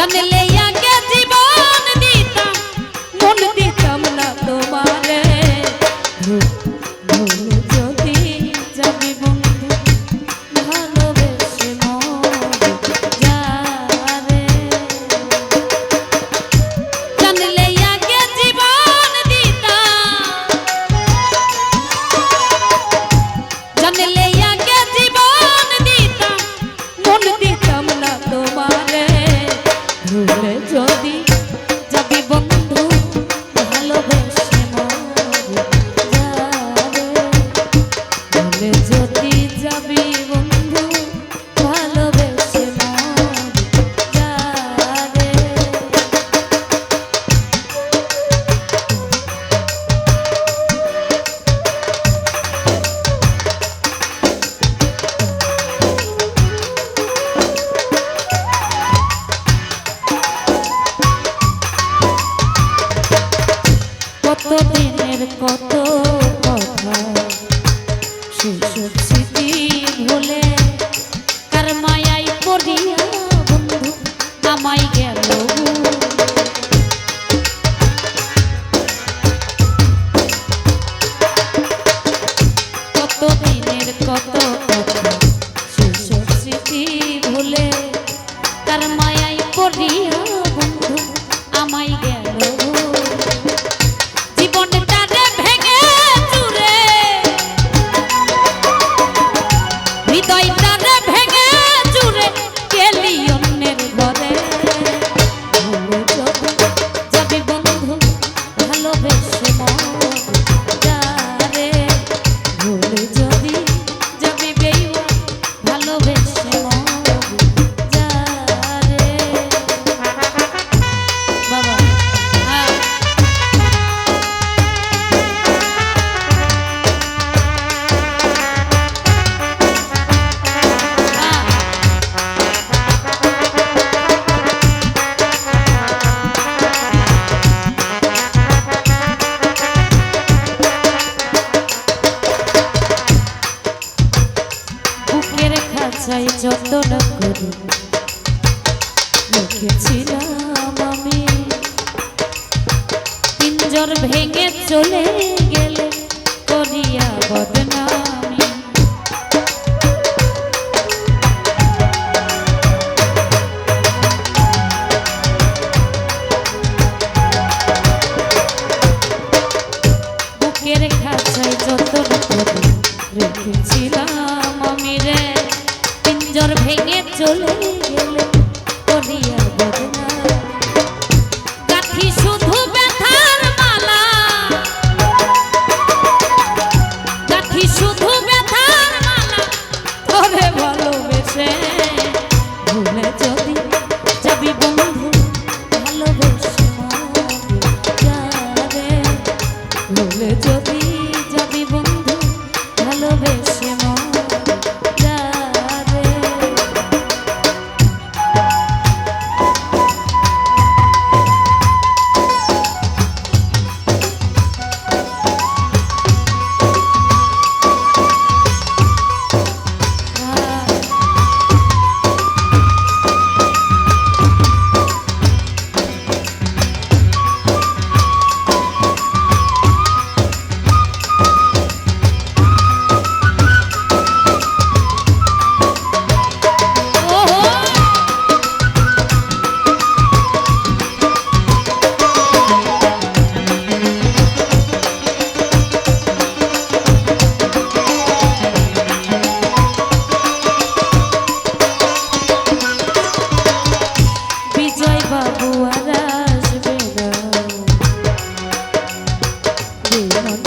জানলে আগে জীবন দিতাম মন দিতাম না তোমারে ভুল যদি যাবি বন্ধু ভালোবেসে মরে যারে জানলে আগে জীবন দিতাম জানলে আগে জীবন দিতাম মন দিতাম না তোমারে ভুলে যদি যাবি বন্ধু ভালোবেসে মরে যারে ভুলে যদি যাবি বন্ধু ভালোবেসে মরে যারে কত দিনের কত কথা সেসব স্মৃতি ভুলে কার মায়াই পড়িয়া বন্ধু আমায় গেল কত দিনের কত কথা সেসব স্মৃতি ভুলে কার মায়াই পড়িয়া বন্ধু আমায় গেল জীবনটারে ভেঙে চুরে হৃদয়টারে ভেঙে চুরে গেলি অন্যের ঘরে ভুলে যদি যাবি বন্ধু ভালোবেসে মরে যারে ভুলে যদি যাবি বেইমান ভালোবেসে মরে যারে বাবা হ্যাঁ বুকের খাঁচায় যতন করে রেখেছিলাম আমি পিঞ্জর ভেঙে চলে গেলে করিয়া বদনামি বুকের খাঁচায় যতন করে রেখেছিলাম আমি রে পিঞ্জর ভেঙে চলে গেলে করিয়া বদনামি গাঁথি শুধু ব্যথার মালা গাঁথি শুধু ব্যথার মালা ধরে ভালোবেসে ভুলে যদি যাবি বন্ধু ভালোবেসে মরে যারে ভুলে যদি যাবি বন্ধু ভালোবেসে মরে যারে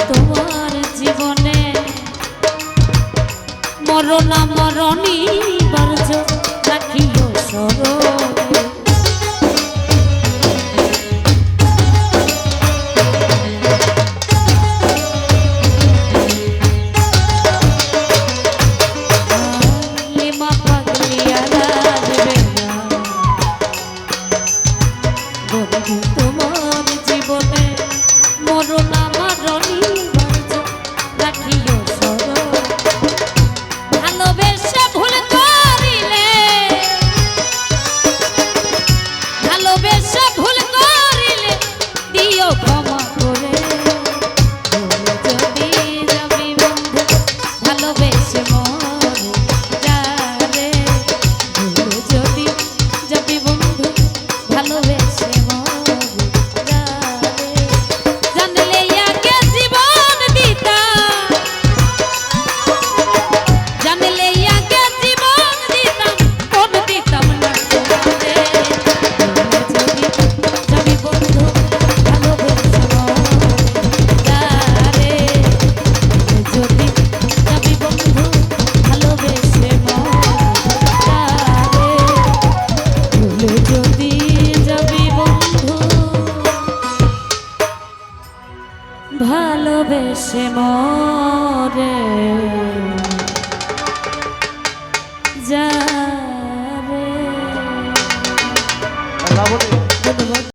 তোমার জীবনে মরণা মরণী বার্জ রাখিও স্মরণে লিমা পাগলিয়া রাজবে না বন্ধু তোমার জীবনে মরণা মরণী বার্জ রাখিও স্মরণে ভালোবেসে ভুল করিলে ভালোবেসে মরে যা রে। লাবণী ধন্যবাদ।